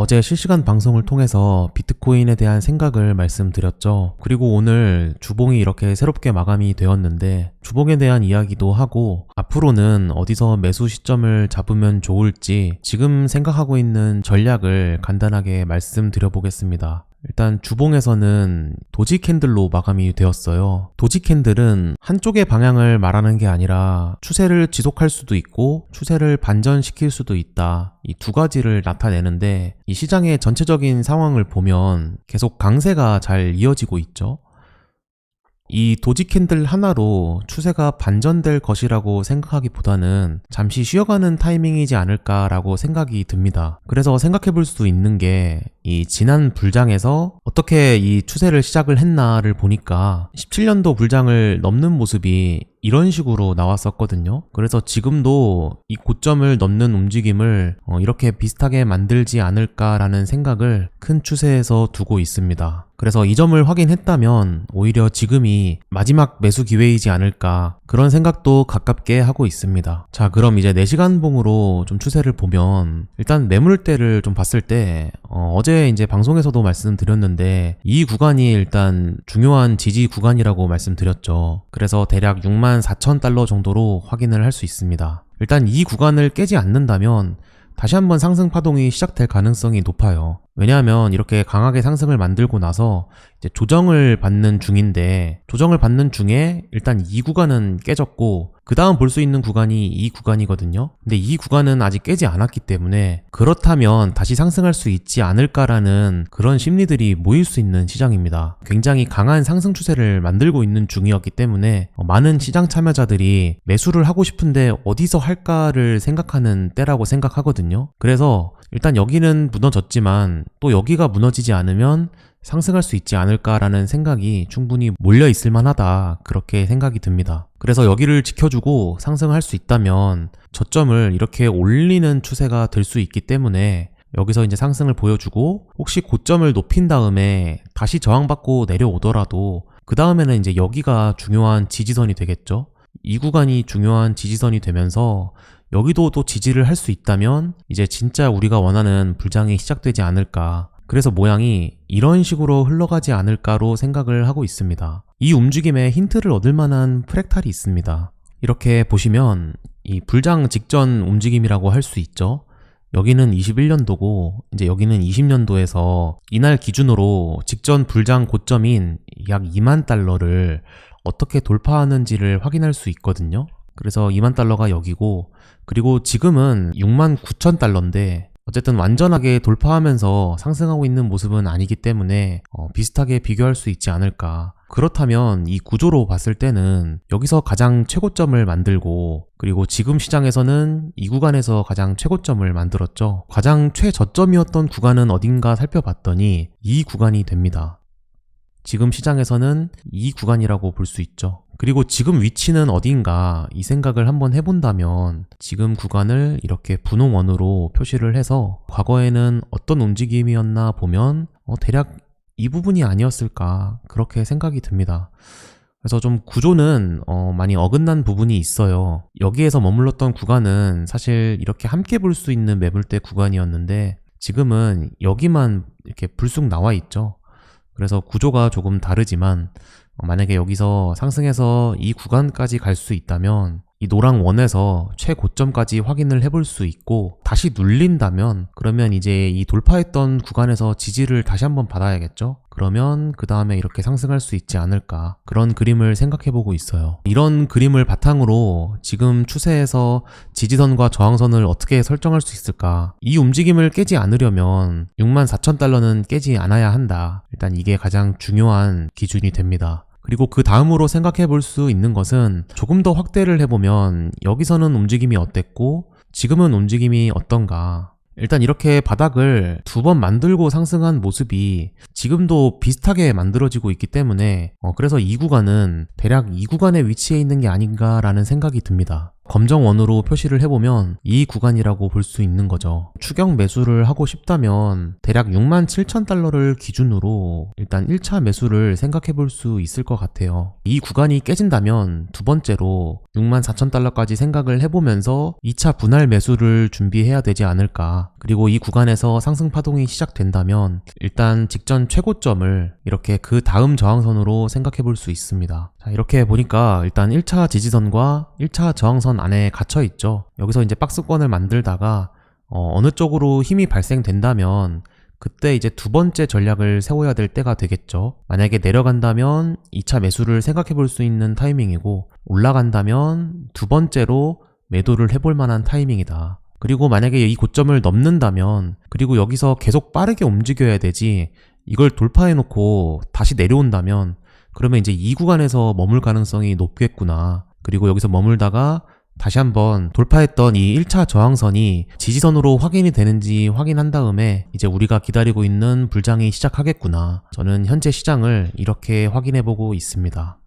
어제 실시간 방송을 통해서 비트코인에 대한 생각을 말씀드렸죠. 그리고 오늘 주봉이 이렇게 새롭게 마감이 되었는데 주봉에 대한 이야기도 하고 앞으로는 어디서 매수 시점을 잡으면 좋을지 지금 생각하고 있는 전략을 간단하게 말씀드려 보겠습니다. 일단 주봉에서는 도지 캔들로 마감이 되었어요. 도지 캔들은 한쪽의 방향을 말하는 게 아니라 추세를 지속할 수도 있고 추세를 반전시킬 수도 있다. 이 두 가지를 나타내는데 이 시장의 전체적인 상황을 보면 계속 강세가 잘 이어지고 있죠. 이 도지 캔들 하나로 추세가 반전될 것이라고 생각하기보다는 잠시 쉬어가는 타이밍이지 않을까라고 생각이 듭니다. 그래서 생각해 볼 수 있는 게 이 지난 불장에서 어떻게 이 추세를 시작을 했나를 보니까 17년도 불장을 넘는 모습이 이런 식으로 나왔었거든요. 그래서 지금도 이 고점을 넘는 움직임을 이렇게 비슷하게 만들지 않을까라는 생각을 큰 추세에서 두고 있습니다. 그래서 이 점을 확인했다면 오히려 지금이 마지막 매수 기회이지 않을까 그런 생각도 가깝게 하고 있습니다. 자, 그럼 이제 4시간 봉으로 좀 추세를 보면 일단 매물대를 좀 봤을 때 어제 이제 방송에서도 말씀드렸는데 이 구간이 일단 중요한 지지 구간이라고 말씀드렸죠. 그래서 대략 64,000달러 정도로 확인을 할 수 있습니다. 일단 이 구간을 깨지 않는다면 다시 한번 상승 파동이 시작될 가능성이 높아요. 왜냐하면 이렇게 강하게 상승을 만들고 나서 이제 조정을 받는 중인데 조정을 받는 중에 일단 이 구간은 깨졌고 그 다음 볼 수 있는 구간이 이 구간이거든요. 근데 이 구간은 아직 깨지 않았기 때문에 그렇다면 다시 상승할 수 있지 않을까라는 그런 심리들이 모일 수 있는 시장입니다. 굉장히 강한 상승 추세를 만들고 있는 중이었기 때문에 많은 시장 참여자들이 매수를 하고 싶은데 어디서 할까를 생각하는 때라고 생각하거든요. 그래서 일단 여기는 무너졌지만 또 여기가 무너지지 않으면 상승할 수 있지 않을까라는 생각이 충분히 몰려 있을 만하다 그렇게 생각이 듭니다. 그래서 여기를 지켜주고 상승할 수 있다면 저점을 이렇게 올리는 추세가 될 수 있기 때문에 여기서 이제 상승을 보여주고 혹시 고점을 높인 다음에 다시 저항받고 내려오더라도 그 다음에는 이제 여기가 중요한 지지선이 되겠죠. 이 구간이 중요한 지지선이 되면서 여기도 또 지지를 할 수 있다면 이제 진짜 우리가 원하는 불장이 시작되지 않을까. 그래서 모양이 이런 식으로 흘러가지 않을까로 생각을 하고 있습니다. 이 움직임에 힌트를 얻을 만한 프랙탈이 있습니다. 이렇게 보시면 이 불장 직전 움직임이라고 할 수 있죠. 여기는 21년도고 이제 여기는 20년도에서 이날 기준으로 직전 불장 고점인 약 2만 달러를 어떻게 돌파하는지를 확인할 수 있거든요. 그래서 2만 달러가 여기고 그리고 지금은 6만 9천 달러인데 어쨌든 완전하게 돌파하면서 상승하고 있는 모습은 아니기 때문에 비슷하게 비교할 수 있지 않을까. 그렇다면 이 구조로 봤을 때는 여기서 가장 최고점을 만들고 그리고 지금 시장에서는 이 구간에서 가장 최고점을 만들었죠. 가장 최저점이었던 구간은 어딘가 살펴봤더니 이 구간이 됩니다. 지금 시장에서는 이 구간이라고 볼 수 있죠. 그리고 지금 위치는 어딘가 이 생각을 한번 해본다면 지금 구간을 이렇게 분홍원으로 표시를 해서 과거에는 어떤 움직임이었나 보면 대략 이 부분이 아니었을까 그렇게 생각이 듭니다. 그래서 좀 구조는 많이 어긋난 부분이 있어요. 여기에서 머물렀던 구간은 사실 이렇게 함께 볼 수 있는 매물대 구간이었는데 지금은 여기만 이렇게 불쑥 나와 있죠. 그래서 구조가 조금 다르지만 만약에 여기서 상승해서 이 구간까지 갈 수 있다면 이 노랑 원에서 최고점까지 확인을 해볼 수 있고 다시 눌린다면 그러면 이제 이 돌파했던 구간에서 지지를 다시 한번 받아야겠죠. 그러면 그 다음에 이렇게 상승할 수 있지 않을까 그런 그림을 생각해보고 있어요. 이런 그림을 바탕으로 지금 추세에서 지지선과 저항선을 어떻게 설정할 수 있을까. 이 움직임을 깨지 않으려면 64,000달러는 깨지 않아야 한다. 일단 이게 가장 중요한 기준이 됩니다. 그리고 그 다음으로 생각해 볼 수 있는 것은 조금 더 확대를 해보면 여기서는 움직임이 어땠고 지금은 움직임이 어떤가. 일단 이렇게 바닥을 2번 만들고 상승한 모습이 지금도 비슷하게 만들어지고 있기 때문에 그래서 이 구간은 대략 이 구간에 위치해 있는 게 아닌가라는 생각이 듭니다. 검정원으로 표시를 해보면 이 구간이라고 볼 수 있는 거죠. 추격 매수를 하고 싶다면 대략 67,000달러를 기준으로 일단 1차 매수를 생각해 볼 수 있을 것 같아요. 이 구간이 깨진다면 두 번째로 64,000달러까지 생각을 해보면서 2차 분할 매수를 준비해야 되지 않을까. 그리고 이 구간에서 상승 파동이 시작된다면 일단 직전 최고점을 이렇게 그 다음 저항선으로 생각해 볼 수 있습니다. 자, 이렇게 보니까 일단 1차 지지선과 1차 저항선 안에 갇혀 있죠. 여기서 이제 박스권을 만들다가 어느 쪽으로 힘이 발생된다면 그때 이제 두 번째 전략을 세워야 될 때가 되겠죠. 만약에 내려간다면 2차 매수를 생각해 볼 수 있는 타이밍이고, 올라간다면 두 번째로 매도를 해볼 만한 타이밍이다. 그리고 만약에 이 고점을 넘는다면, 그리고 여기서 계속 빠르게 움직여야 되지, 이걸 돌파해 놓고 다시 내려온다면 그러면 이제 이 구간에서 머물 가능성이 높겠구나. 그리고 여기서 머물다가 다시 한번 돌파했던 이 1차 저항선이 지지선으로 확인이 되는지 확인한 다음에 이제 우리가 기다리고 있는 불장이 시작하겠구나. 저는 현재 시장을 이렇게 확인해 보고 있습니다.